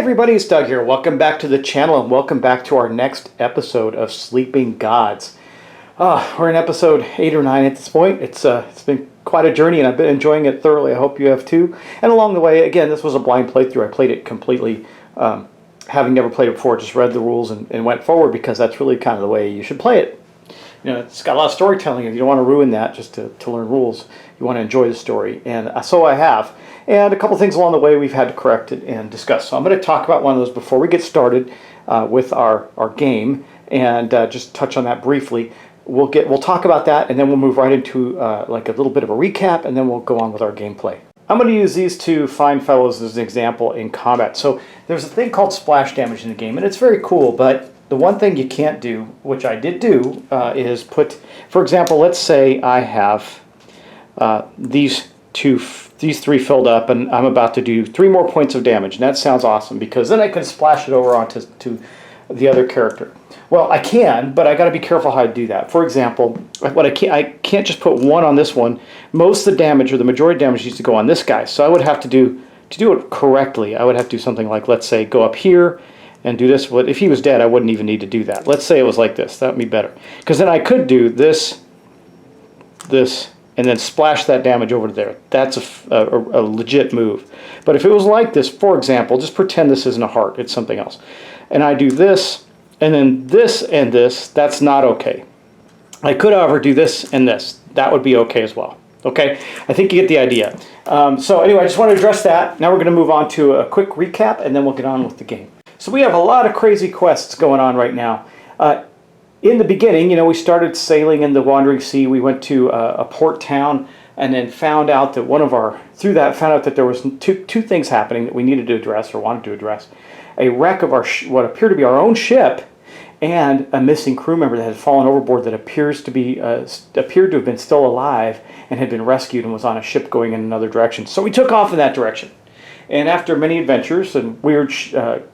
everybody, it's Doug here. Welcome back to the channel and welcome back to our next episode of Sleeping Gods. We're in episode 8 or 9 at this point. It's been quite a journey and I've been enjoying it thoroughly. I hope you have too. And along the way, again, this was a blind playthrough. I played it completely, having never played it before, just read the rules and went forward because that's really kind of the way you should play it. You know, it's got a lot of storytelling and you don't want to ruin that just to learn rules. You want to enjoy the story, and so I have. And a couple things along the way we've had to correct it and discuss. So I'm going to talk about one of those before we get started with our game, and just touch on that briefly. We'll talk about that, and then we'll move right into like a little bit of a recap, and then we'll go on with our gameplay. I'm going to use these two fine fellows as an example in combat. So there's a thing called splash damage in the game, and it's very cool, but the one thing you can't do, which I did do, is put, for example, let's say I have these three filled up, and I'm about to do 3 more points of damage, and that sounds awesome because then I can splash it over onto the other character. Well, I can, but I got to be careful how I do that. For example, I can't just put 1 on this one. Most of the damage, or the majority of damage, needs to go on this guy. So I would have to do it correctly. I would have to do something like, let's say, go up here and do this. But if he was dead, I wouldn't even need to do that. Let's say it was like this. That would be better, because then I could do this, and then splash that damage over to there. That's a legit move. But if it was like this, for example, just pretend this isn't a heart, it's something else. And I do this, and then this and this, that's not okay. I could, however, do this and this. That would be okay as well. Okay, I think you get the idea. So anyway, I just want to address that. Now we're going to move on to a quick recap, and then we'll get on with the game. So we have a lot of crazy quests going on right now. In the beginning, you know, we started sailing in the Wandering Sea. We went to a port town, and then found out that found out that there was two things happening that we needed to address, or wanted to address. A wreck of what appeared to be our own ship, and a missing crew member that had fallen overboard that appeared to have been still alive and had been rescued and was on a ship going in another direction. So we took off in that direction. And after many adventures and weird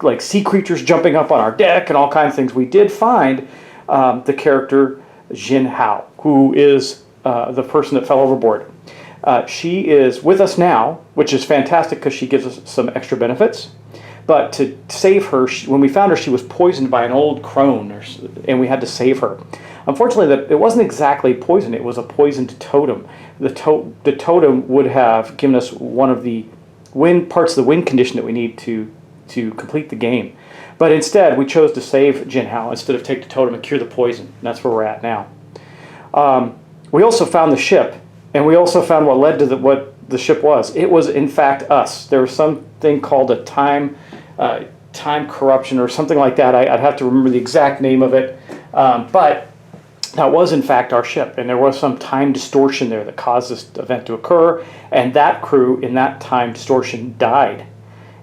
like sea creatures jumping up on our deck and all kinds of things, we did find the character Jin Hao, who is the person that fell overboard. She is with us now, which is fantastic because she gives us some extra benefits. But to save her, when we found her, she was poisoned by an old crone, and we had to save her. Unfortunately, it wasn't exactly poison. It was a poisoned totem. The totem would have given us one of the parts of the wind condition that we need to complete the game. But instead, we chose to save Jin Hao instead of take the totem and cure the poison. And that's where we're at now. We also found the ship, and we also found what led to what the ship was. It was, in fact, us. There was something called a time corruption or something like that. I'd have to remember the exact name of it. But that was, in fact, our ship. And there was some time distortion there that caused this event to occur. And that crew in that time distortion died,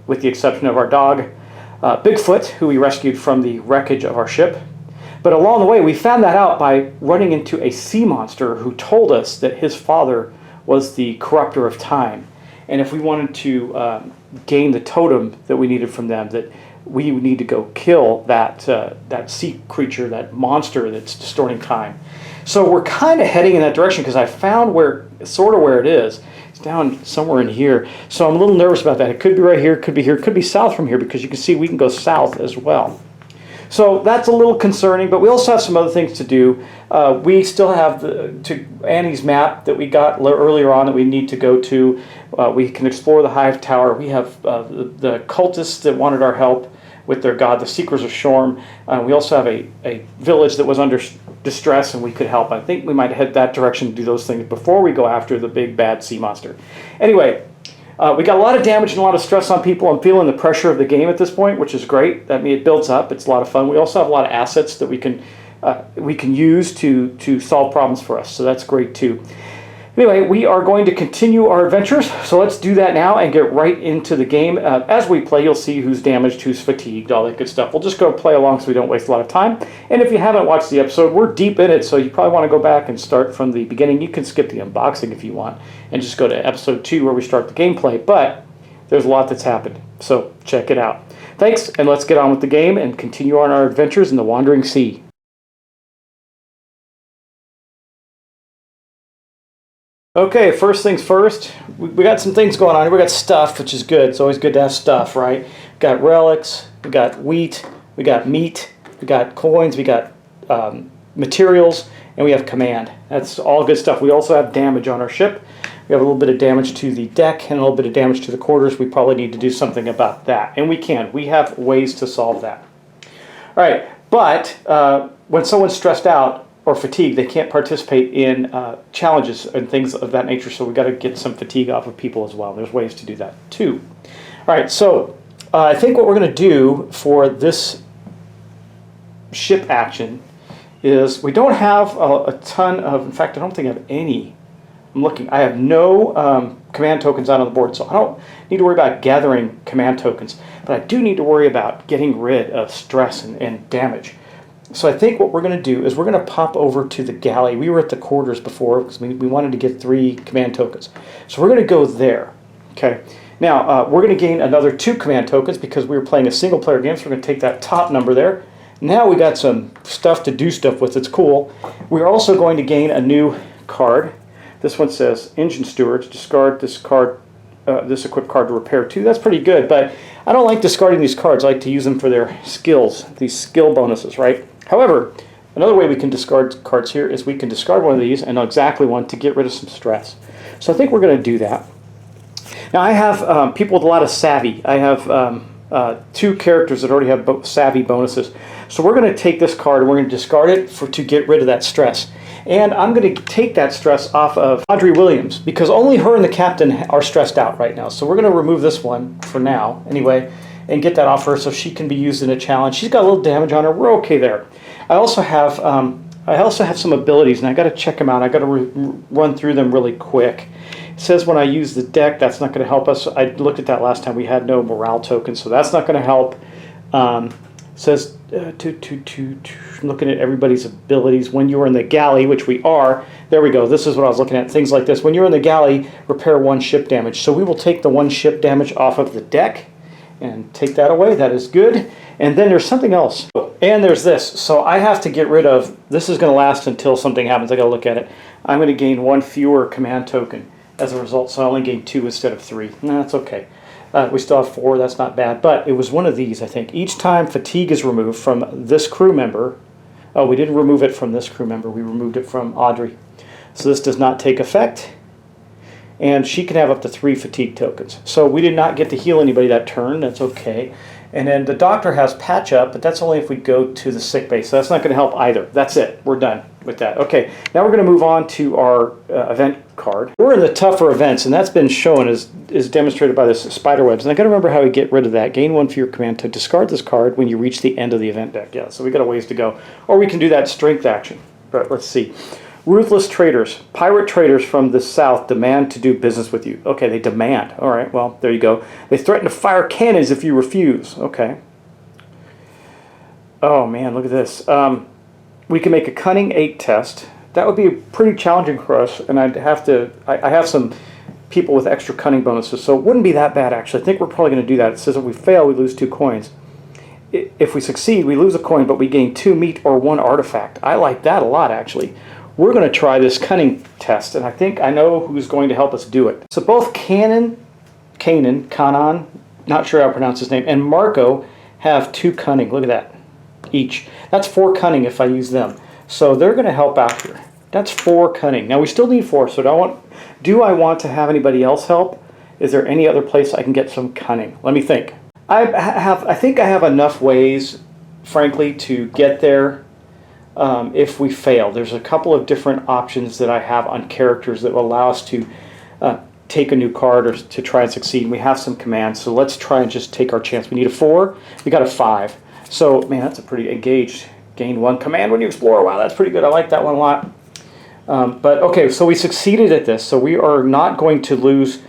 with the exception of our dog, Bigfoot, who we rescued from the wreckage of our ship. But along the way, we found that out by running into a sea monster who told us that his father was the corruptor of time. And if we wanted to gain the totem that we needed from them, that we would need to go kill that sea creature, that monster that's distorting time. So we're kind of heading in that direction because I found where it is. It's down somewhere in here. So I'm a little nervous about that. It could be right here, it could be here, it could be south from here, because you can see we can go south as well. So that's a little concerning, but we also have some other things to do. We still have Annie's map that we got earlier on that we need to go to. We can explore the Hive Tower. We have the cultists that wanted our help with their god, the Seekers of Shorm. We also have a village that was under distress, and we could help. I think we might head that direction to do those things before we go after the big bad sea monster. Anyway, we got a lot of damage and a lot of stress on people. I'm feeling the pressure of the game at this point, which is great. I mean, it builds up. It's a lot of fun. We also have a lot of assets that we can use to solve problems for us. So that's great too. Anyway, we are going to continue our adventures. So let's do that now and get right into the game. As we play, you'll see who's damaged, who's fatigued, all that good stuff. We'll just go play along so we don't waste a lot of time. And if you haven't watched the episode, we're deep in it, so you probably want to go back and start from the beginning. You can skip the unboxing if you want and just go to episode 2 where we start the gameplay. But there's a lot that's happened, so check it out. Thanks, and let's get on with the game and continue on our adventures in the Wandering Sea. Okay, first things first, we got some things going on here. We got stuff, which is good. It's always good to have stuff, right? got relics, we got wheat, we got meat, we got coins, we got materials, and we have command. That's all good stuff. We also have damage on our ship. We have a little bit of damage to the deck and a little bit of damage to the quarters. We probably need to do something about that. And we can. We have ways to solve that. All right, but when someone's stressed out or fatigued, they can't participate in challenges and things of that nature, so we've got to get some fatigue off of people as well. There's ways to do that too. All right, so I think what we're going to do for this ship action is we don't have a ton of, in fact, I don't think I have any. I'm looking, I have no command tokens out on the board, so I don't need to worry about gathering command tokens, but I do need to worry about getting rid of stress and damage. So I think what we're going to do is we're going to pop over to the galley. We were at the quarters before because we wanted to get 3 command tokens. So we're going to go there. Okay. Now, we're going to gain another 2 command tokens because we were playing a single player game, so we're going to take that top number there. Now we got some stuff to do stuff with. It's cool. We're also going to gain a new card. This one says Engine Steward. Discard this card, this equipped card to repair 2. That's pretty good, but I don't like discarding these cards. I like to use them for their skills, these skill bonuses, right? However, another way we can discard cards here is we can discard one of these and exactly one to get rid of some stress. So I think we're going to do that. Now I have people with a lot of savvy. I have 2 characters that already have savvy bonuses. So we're going to take this card and we're going to discard it to get rid of that stress. And I'm going to take that stress off of Audrey Williams because only her and the captain are stressed out right now. So we're going to remove this one for now anyway and get that off her so she can be used in a challenge. She's got a little damage on her. We're okay there. I also have some abilities, and I got to check them out. I got to run through them really quick. It says when I use the deck, that's not going to help us. I looked at that last time. We had no morale tokens, so that's not going to help. It says looking at everybody's abilities. When you are in the galley, which we are, there we go. This is what I was looking at. Things like this. When you're in the galley, repair 1 ship damage. So we will take the 1 ship damage off of the deck and take that away. That is good. And then there's something else. And there's this. So I have to get rid of, this is going to last until something happens. I got to look at it. I'm going to gain 1 fewer command token as a result. So I only gain 2 instead of 3. No, that's okay. We still have 4. That's not bad. But it was one of these, I think. Each time fatigue is removed from this crew member. Oh, we didn't remove it from this crew member. We removed it from Audrey. So this does not take effect. And she can have up to 3 fatigue tokens. So we did not get to heal anybody that turn. That's okay. And then the doctor has patch up, but that's only if we go to the sick bay. So that's not going to help either. That's it. We're done with that. Okay, now we're going to move on to our event card. We're in the tougher events, and that's been shown as demonstrated by this spider webs. And I got to remember how we get rid of that. Gain 1 fewer command to discard this card when you reach the end of the event deck. Yeah, so we got a ways to go. Or we can do that strength action. But let's see. Ruthless traders. Pirate traders from the south demand to do business with you. Okay, they demand. All right, well, there you go. They threaten to fire cannons if you refuse. Okay. Oh, man, look at this. We can make a cunning 8 test. That would be pretty challenging for us, and I'd have to... I have some people with extra cunning bonuses, so it wouldn't be that bad, actually. I think we're probably going to do that. It says if we fail, we lose 2 coins. If we succeed, we lose a coin, but we gain 2 meat or 1 artifact. I like that a lot, actually. We're going to try this cunning test, and I think I know who's going to help us do it. So both Kanan, not sure how to pronounce his name, and Marco have 2 cunning. Look at that, each. That's 4 cunning if I use them. So they're going to help out here. That's 4 cunning. Now we still need 4, so do I want to have anybody else help? Is there any other place I can get some cunning? Let me think. I think I have enough ways, frankly, to get there. If we fail, there's a couple of different options that I have on characters that will allow us to take a new card or to try and succeed. We have some commands, so let's try and just take our chance. We need a 4. We got a 5. So, man, that's a pretty engaged. Gain 1 command when you explore. Wow, that's pretty good. I like that one a lot. But, okay, so we succeeded at this. So we are not going to lose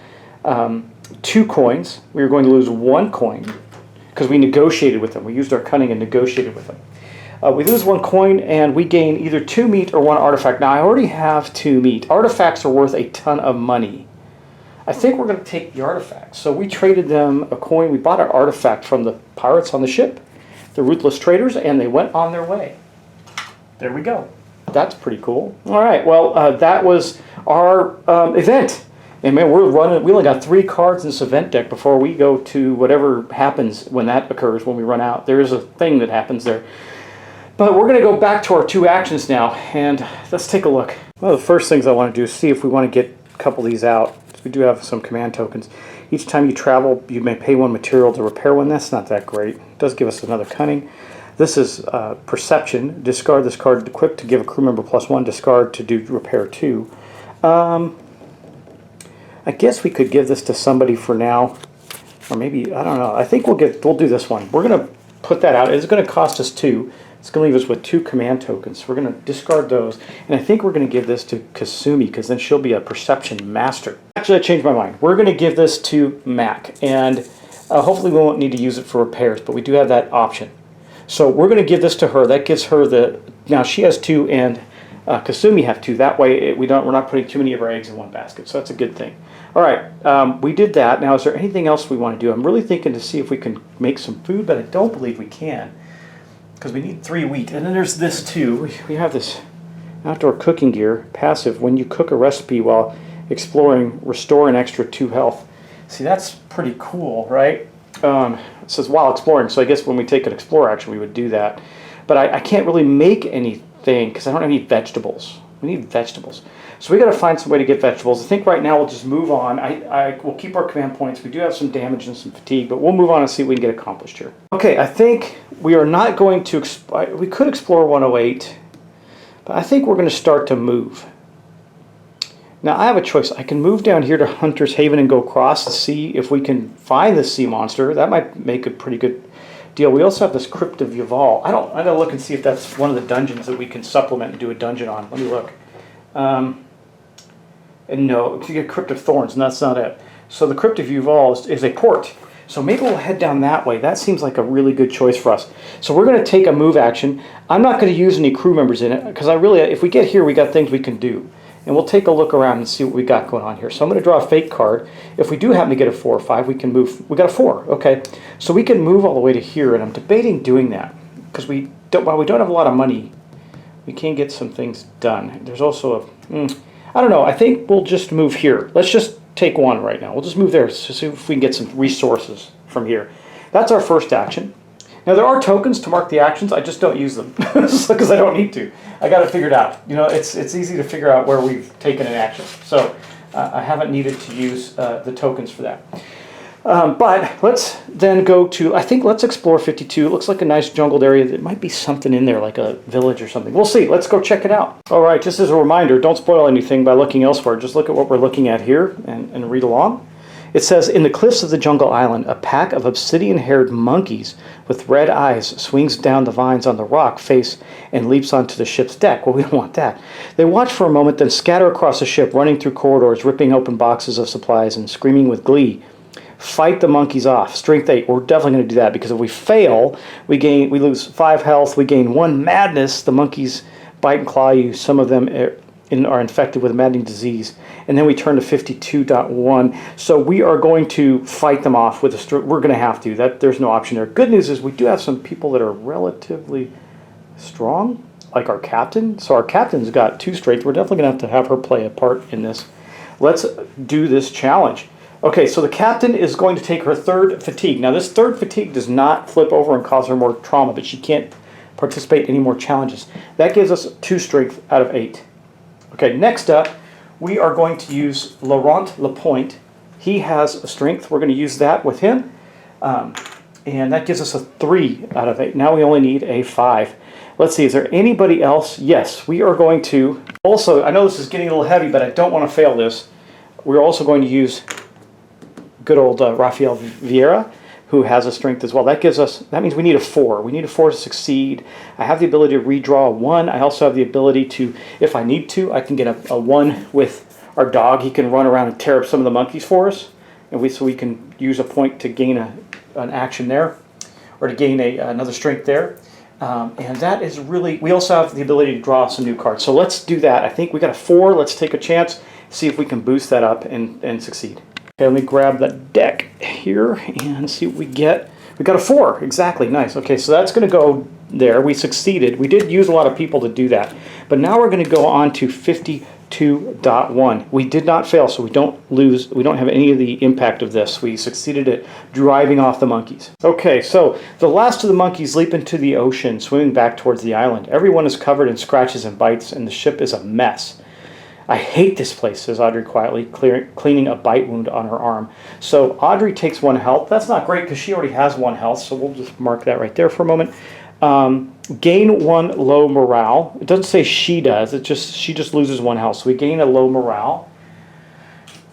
2 coins. We are going to lose 1 coin because we negotiated with them. We used our cunning and negotiated with them. We lose 1 coin, and we gain either 2 meat or 1 artifact. Now, I already have 2 meat. Artifacts are worth a ton of money. I think we're going to take the artifacts. So we traded them a coin. We bought an artifact from the pirates on the ship, the Ruthless Traders, and they went on their way. There we go. That's pretty cool. All right, well, that was our event. And man, we're running. We only got 3 cards in this event deck before we go to whatever happens when that occurs, when we run out. There is a thing that happens there. But we're going to go back to our 2 actions now, and let's take a look. One of the first things I want to do is see if we want to get a couple of these out. We do have some command tokens. Each time you travel, you may pay 1 material to repair 1. That's not that great. It does give us another cunning. This is Perception. Discard this card equipped to give a crew member +1. Discard to do repair 2. I guess we could give this to somebody for now, or maybe, I don't know. I think we'll do this one. We're going to put that out. It's going to cost us 2. It's going to leave us with 2 command tokens. We're going to discard those, and I think we're going to give this to Kasumi, because then she'll be a perception master. Actually, I changed my mind. We're going to give this to Mac, and hopefully we won't need to use it for repairs, but we do have that option. So we're going to give this to her. That gives her the, now she has 2, and Kasumi have 2. That way we're not putting too many of our eggs in one basket, so that's a good thing. All right, we did that. Now, is there anything else we want to do? I'm really thinking to see if we can make some food, but I don't believe we can, because we need 3 wheat. And then there's this too. We have this outdoor cooking gear, passive. When you cook a recipe while exploring, restore an extra 2 health. See, that's pretty cool, right? It says while exploring, so I guess when we take an explore action, we would do that. But I can't really make anything because I don't have any vegetables. We need vegetables. So we got to find some way to get vegetables. I think right now we'll just move on. We'll keep our command points. We do have some damage and some fatigue, but we'll move on and see what we can get accomplished here. Okay, I think we are not going to, we could explore 108, but I think we're going to start to move. Now I have a choice. I can move down here to Hunter's Haven and go across to see if we can find the sea monster. That might make a pretty good deal. We also have this Crypt of Yuval. I gotta look and see if that's one of the dungeons that we can supplement and do a dungeon on. Let me look. And no, you get Crypt of Thorns, and that's not it. So the Crypt of Yuval is a port. So maybe we'll head down that way. That seems like a really good choice for us. So we're going to take a move action. I'm not going to use any crew members in it, because if we get here, we got things we can do. And we'll take a look around and see what we got going on here. So I'm going to draw a fake card. If we do happen to get a 4 or 5, we can move. We got a 4, okay. So we can move all the way to here, and I'm debating doing that, because while we don't have a lot of money, we can get some things done. There's also I don't know. I think we'll just move here. Let's just take 1 right now. We'll just move there to see if we can get some resources from here. That's our first action. Now there are tokens to mark the actions. I just don't use them because I don't need to. I got to figure it out. You know, it's easy to figure out where we've taken an action. So I haven't needed to use the tokens for that. But let's then go to, let's explore 52. It looks like a nice jungled area. There might be something in there, like a village or something. We'll see. Let's go check it out. All right, just as a reminder, don't spoil anything by looking elsewhere. Just look at what we're looking at here and read along. It says, in the cliffs of the jungle island, a pack of obsidian-haired monkeys with red eyes swings down the vines on the rock face and leaps onto the ship's deck. Well, we don't want that. They watch for a moment, then scatter across the ship, running through corridors, ripping open boxes of supplies, and screaming with glee. Fight the monkeys off. Strength 8. We're definitely going to do that, because if we fail, we lose 5 health. We gain 1 madness. The monkeys bite and claw you. Some of them are infected with a maddening disease. And then we turn to 52.1. So we are going to fight them off with we're going to have to. There's no option there. Good news is we do have some people that are relatively strong, like our captain. So our captain's got 2 strength. We're definitely going to have her play a part in this. Let's do this challenge. Okay, so the captain is going to take her 3rd fatigue. Now this 3rd fatigue does not flip over and cause her more trauma, but she can't participate in any more challenges. That gives us 2 strength out of 8. Okay, next up, we are going to use Laurent Lapointe. He has a strength. We're going to use that with him. And that gives us a 3 out of 8. Now we only need a 5. Let's see, is there anybody else? Yes, we are going to. Also, I know this is getting a little heavy, but I don't want to fail this. We're also going to use good old Rafael Vieira, who has a strength as well. That means we need a 4. We need a 4 to succeed. I have the ability to redraw a 1. I also have the ability to, if I need to, I can get a 1 with our dog. He can run around and tear up some of the monkeys for us, and so we can use a point to gain an action there, or to gain another strength there. And that is really, we also have the ability to draw some new cards. So let's do that. I think we got a 4. Let's take a chance, see if we can boost that up and succeed. Okay, let me grab that deck here and see what we get. We got a 4, exactly, nice. Okay, so that's going to go there. We succeeded. We did use a lot of people to do that. But now we're going to go on to 52.2. 2.1. We did not fail, so we don't have any of the impact of this. We succeeded at driving off the monkeys. Okay, so the last of the monkeys leap into the ocean, swimming back towards the island. Everyone is covered in scratches and bites, and the ship is a mess. I hate this place, says Audrey quietly, cleaning a bite wound on her arm. So Audrey takes 1 health. That's not great because she already has 1 health, so we'll just mark that right there for a moment. Gain 1 low morale. It doesn't say she does. She just loses 1 health. So we gain a low morale.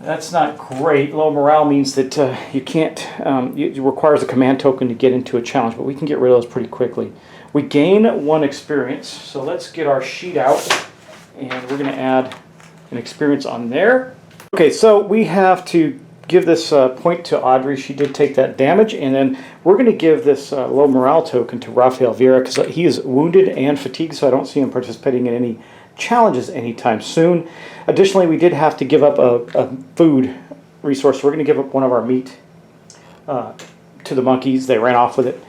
That's not great. Low morale means that you can't. It requires a command token to get into a challenge, but we can get rid of those pretty quickly. We gain 1 experience. So let's get our sheet out, and we're going to add an experience on there. Okay, so we have to give this point to Audrey. She did take that damage, and then we're going to give this low morale token to Rafael Vieira because he is wounded and fatigued, so I don't see him participating in any challenges anytime soon. Additionally, we did have to give up a food resource. We're going to give up 1 of our meat to the monkeys. They ran off with it.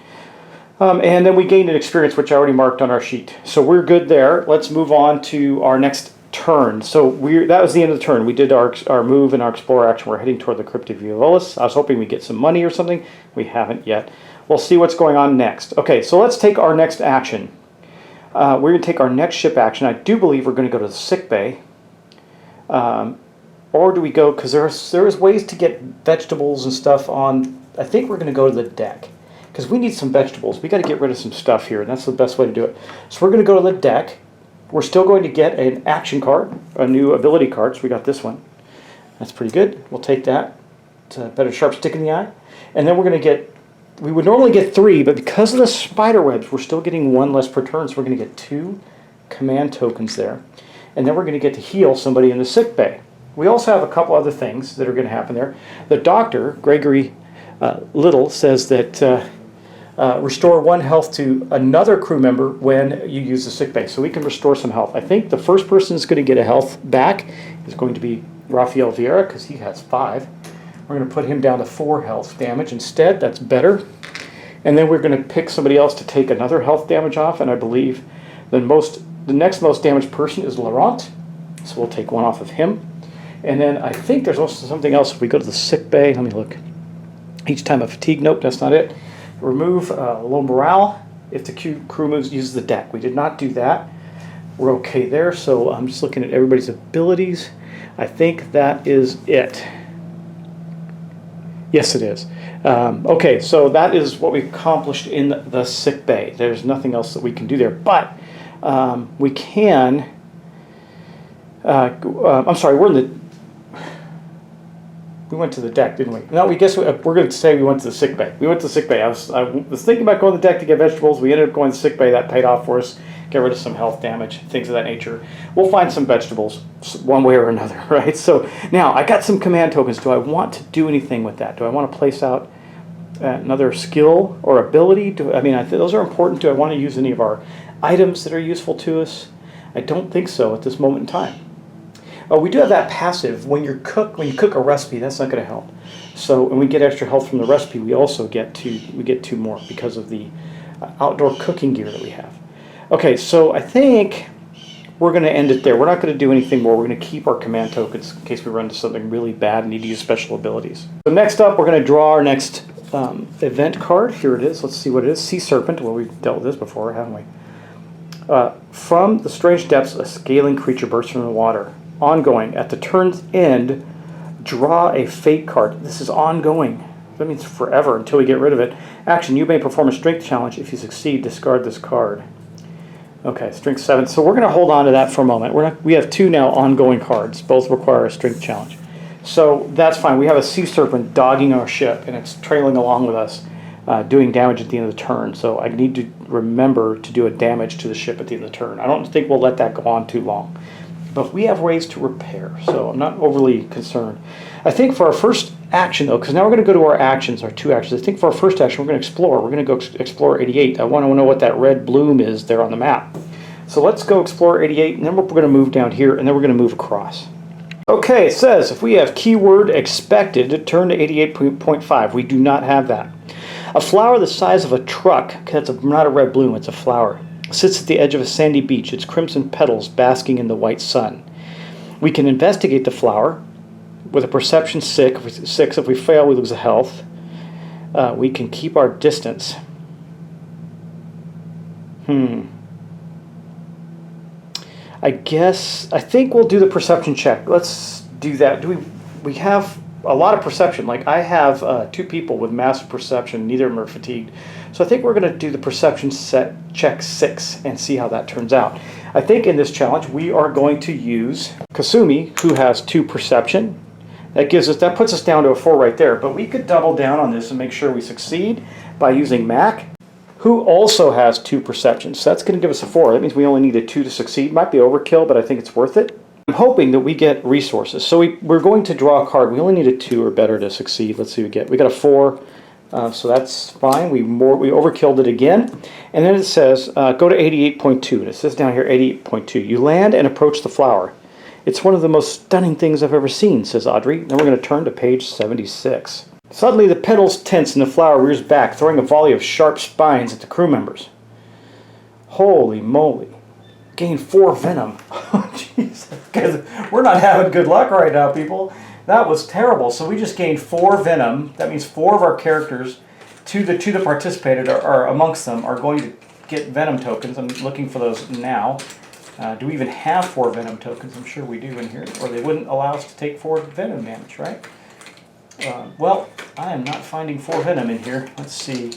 And then we gained an experience, which I already marked on our sheet. So we're good there. Let's move on to our next turn. So that was the end of the turn. We did our move and our explore action. We're heading toward the Crypt of Eolis. I was hoping we'd get some money or something. We haven't yet. We'll see what's going on next. Okay, so let's take our next action. We're going to take our next ship action. I do believe we're going to go to the sick bay. Or do we go, because there's ways to get vegetables and stuff on, I think we're going to go to the deck. Because we need some vegetables. We got to get rid of some stuff here, and that's the best way to do it. So we're going to go to the deck. We're still going to get an action card, a new ability card, so we got this one. That's pretty good. We'll take that. It's a better sharp stick in the eye. And then we're going to get, we would normally get 3, but because of the spider webs, we're still getting 1 less per turn, so we're going to get 2 command tokens there. And then we're going to get to heal somebody in the sick bay. We also have a couple other things that are going to happen there. The doctor, Gregory Little, says that restore 1 health to another crew member when you use the sick bay. So we can restore some health. I think the first person is going to get a health back is going to be Rafael Vieira because he has 5. We're going to put him down to 4 health damage instead. That's better. And then we're going to pick somebody else to take another health damage off, and I believe the next most damaged person is Laurent. So we'll take 1 off of him. And then I think there's also something else. If we go to the sick bay, let me look. Each time a fatigue, nope, that's not it. Remove low morale if the crew uses the deck. We did not do that. We're okay there, so I'm just looking at everybody's abilities. I think that is it. Yes, it is. Okay, so that is what we accomplished in the sick bay. There's nothing else that we can do there, but we can... I'm sorry, we went to the deck, didn't we? No, we guess we're going to say we went to the sick bay. We went to the sick bay. I was thinking about going to the deck to get vegetables. We ended up going to the sick bay. That paid off for us. Get rid of some health damage, things of that nature. We'll find some vegetables one way or another, right? So now I got some command tokens. Do I want to do anything with that? Do I want to place out another skill or ability? Those are important. Do I want to use any of our items that are useful to us? I don't think so at this moment in time. We do have that passive. When you cook a recipe, that's not going to help. So when we get extra health from the recipe, we also get 2 more because of the outdoor cooking gear that we have. Okay, so I think we're going to end it there. We're not going to do anything more. We're going to keep our command tokens in case we run into something really bad and need to use special abilities. So next up, we're going to draw our next event card. Here it is. Let's see what it is. Sea Serpent. Well, we've dealt with this before, haven't we? From the strange depths, a scaling creature bursts from the water. Ongoing. At the turn's end, draw a fate card. This is ongoing. That means forever until we get rid of it. Action. You may perform a strength challenge. If you succeed, discard this card. Okay, strength 7. So we're going to hold on to that for a moment. We have 2 now ongoing cards. Both require a strength challenge. So that's fine. We have a sea serpent dogging our ship, and it's trailing along with us, doing damage at the end of the turn. So I need to remember to do a damage to the ship at the end of the turn. I don't think we'll let that go on too long. But we have ways to repair, so I'm not overly concerned. I think for our first action, though, because now we're going to go to our actions, our 2 actions. I think for our first action, we're going to explore. We're going to go explore 88. I want to know what that red bloom is there on the map. So let's go explore 88, and then we're going to move down here, and then we're going to move across. Okay, it says if we have keyword expected, turn to 88.5. We do not have that. A flower the size of a truck, that's not a red bloom, it's a flower, sits at the edge of a sandy beach, its crimson petals basking in the white sun. We can investigate the flower with a perception 6. If we fail, we lose a health. We can keep our distance. I think we'll do the perception check. Let's do that. We have a lot of perception. Like I have 2 people with massive perception. Neither of them are fatigued. So I think we're going to do the perception check 6 and see how that turns out. I think in this challenge we are going to use Kasumi, who has 2 perception. That puts us down to a 4 right there. But we could double down on this and make sure we succeed by using Mac, who also has 2 perceptions. So that's going to give us a 4. That means we only need a 2 to succeed. Might be overkill, but I think it's worth it. I'm hoping that we get resources. So we're going to draw a card. We only need a 2 or better to succeed. Let's see what we get. We got a 4, so that's fine. We overkilled it again. And then it says, go to 88.2. And it says down here 88.2. You land and approach the flower. It's one of the most stunning things I've ever seen, says Audrey. Then we're going to turn to page 76. Suddenly the petals tense and the flower rears back, throwing a volley of sharp spines at the crew members. Holy moly. Gained 4 venom. Jeez. We're not having good luck right now, people. That was terrible. So we just gained 4 venom. That means 4 of our characters, 2 that participated, or amongst them, are going to get venom tokens. I'm looking for those now. Do we even have 4 venom tokens? I'm sure we do in here. Or they wouldn't allow us to take 4 venom damage, right? Well, I am not finding 4 venom in here. Let's see.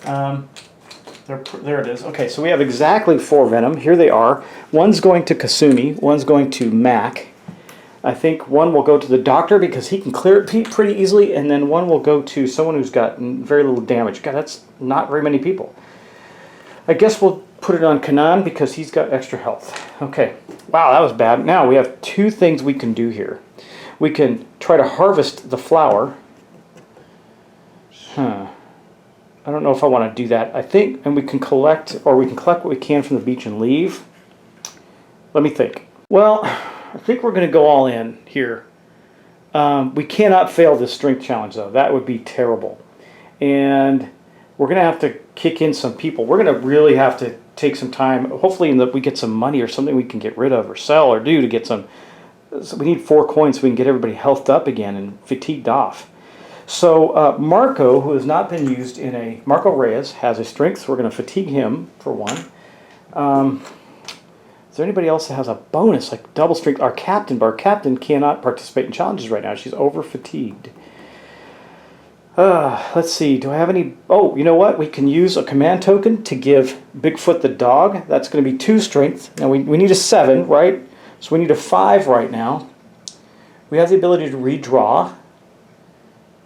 There it is. Okay, so we have exactly 4 venom. Here they are. One's going to Kasumi. One's going to Mac. I think one will go to the doctor because he can clear it pretty easily. And then one will go to someone who's got very little damage. God, that's not very many people. I guess we'll put it on Kanan because he's got extra health. Okay. Wow, that was bad. Now we have 2 things we can do here. We can try to harvest the flower. I don't know if I want to do that. I think, and we can collect what we can from the beach and leave. Let me think. Well, I think we're going to go all in here. We cannot fail this strength challenge, though. That would be terrible. And we're going to have to kick in some people. We're going to really have to take some time. Hopefully we get some money or something we can get rid of or sell or do to get some. So we need 4 coins so we can get everybody healthed up again and fatigued off. So Marco, who has not been used Marco Reyes has a strength, so we're going to fatigue him for 1. Is there anybody else that has a bonus, like double strength? Our captain cannot participate in challenges right now. She's over fatigued. Let's see, do I have any? Oh, you know what? We can use a command token to give Bigfoot the dog. That's going to be 2 strength. Now we need a 7, right? So we need a 5 right now. We have the ability to redraw.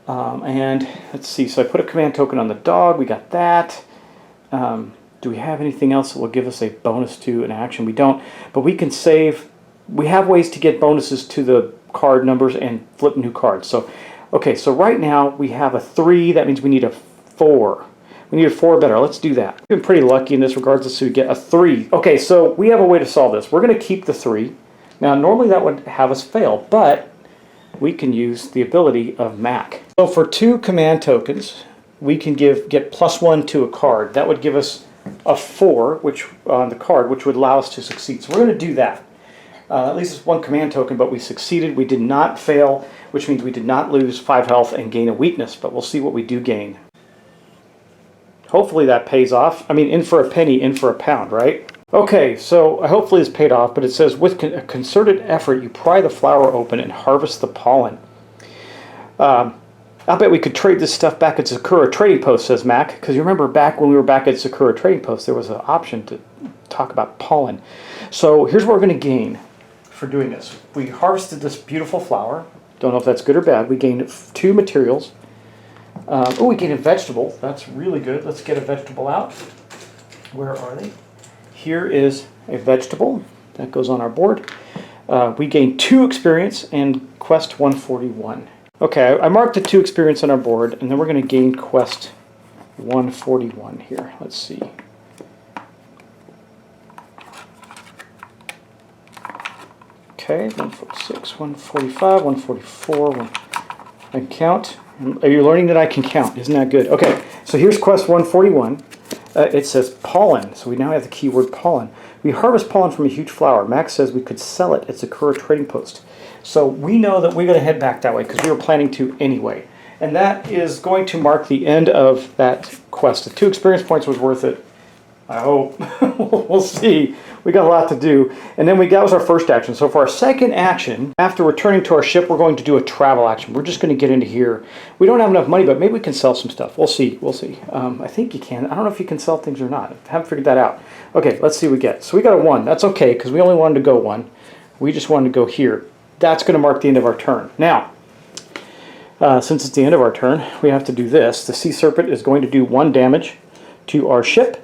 And let's see, so I put a command token on the dog. We got that. Do we have anything else that will give us a bonus to an action? We don't, but we can save. We have ways to get bonuses to the card numbers and flip new cards. So, okay, so right now we have a 3. That means we need a 4. We need a 4 or better. Let's do that. We've been pretty lucky in this regard to get a 3. Okay, so we have a way to solve this. We're going to keep the 3. Now, normally that would have us fail, but we can use the ability of Mac. So for 2 command tokens, we can get +1 to a card. That would give us a 4 on the card, which would allow us to succeed. So we're going to do that. At least it's 1 command token, but we succeeded. We did not fail, which means we did not lose 5 health and gain a weakness, but we'll see what we do gain. Hopefully that pays off. I mean, in for a penny, in for a pound, right? Okay, so hopefully it's paid off, but it says, with a concerted effort, you pry the flower open and harvest the pollen. I bet we could trade this stuff back at Sakura Trading Post, says Mac, because you remember back when we were back at Sakura Trading Post, there was an option to talk about pollen. So here's what we're going to gain for doing this. We harvested this beautiful flower. Don't know if that's good or bad. We gained 2 materials. We gained a vegetable. That's really good. Let's get a vegetable out. Where are they? Here is a vegetable that goes on our board. We gained 2 experience and quest 141. Okay, I marked the 2 experience on our board, and then we're going to gain quest 141 here. Let's see. Okay, 146, 145, 144. I can count. Are you learning that I can count? Isn't that good? Okay, so here's quest 141. It says pollen, so we now have the keyword pollen. We harvest pollen from a huge flower. Max says we could sell it at Sakura Trading Post. So we know that we're going to head back that way because we were planning to anyway. And that is going to mark the end of that quest. The 2 experience points was worth it. I hope. We'll see. We got a lot to do. And then that was our first action. So for our second action, after returning to our ship, we're going to do a travel action. We're just going to get into here. We don't have enough money, but maybe we can sell some stuff. We'll see. We'll see. I think you can. I don't know if you can sell things or not. I haven't figured that out. Okay, let's see what we get. So we got a 1. That's okay, because we only wanted to go 1. We just wanted to go here. That's going to mark the end of our turn. Now, since it's the end of our turn, we have to do this. The Sea Serpent is going to do 1 damage to our ship.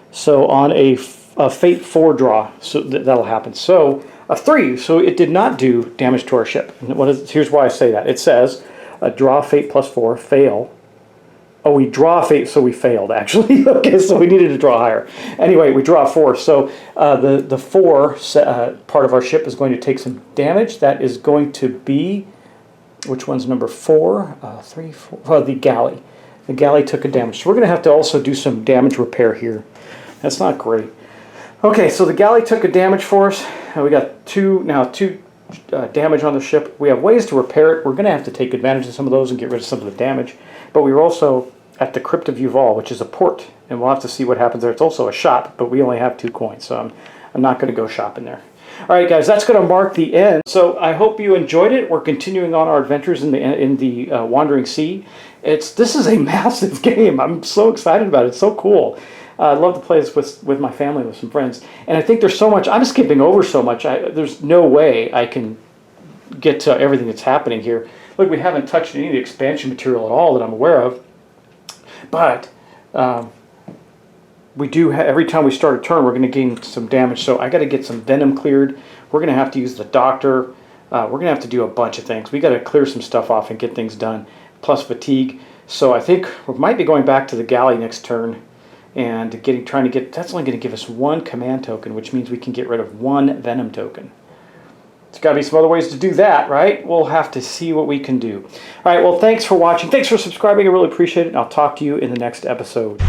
So on a Fate 4 draw, so that'll happen. So a 3, so it did not do damage to our ship. And here's why I say that. It says, draw Fate +4, fail. Oh, we draw Fate, so we failed, actually. Okay, so we needed to draw higher. Anyway, we draw 4. So the 4 part of our ship is going to take some damage. That is going to be, which one's number 4? 3, 4, the galley. The galley took a damage. So we're going to have to also do some damage repair here. That's not great. Okay, so the galley took a damage for us. We got 2 damage on the ship. We have ways to repair it. We're going to have to take advantage of some of those and get rid of some of the damage. But we were also at the Crypt of Yuval, which is a port, and we'll have to see what happens there. It's also a shop, but we only have 2 coins, so I'm not going to go shopping there. All right, guys, that's going to mark the end. So I hope you enjoyed it. We're continuing on our adventures in the Wandering Sea. This is a massive game. I'm so excited about it. It's so cool. I'd love to play this with my family, with some friends. And I think there's so much. I'm skipping over so much. There's no way I can get to everything that's happening here. Look, we haven't touched any of the expansion material at all that I'm aware of. But we do. Every time we start a turn, we're going to gain some damage. So I got to get some venom cleared. We're going to have to use the doctor. We're going to have to do a bunch of things. We got to clear some stuff off and get things done. Plus fatigue. So I think we might be going back to the galley next turn. And that's only going to give us 1 command token, which means we can get rid of 1 venom token. There's got to be some other ways to do that, right? We'll have to see what we can do. All right, well, thanks for watching. Thanks for subscribing. I really appreciate it. And I'll talk to you in the next episode.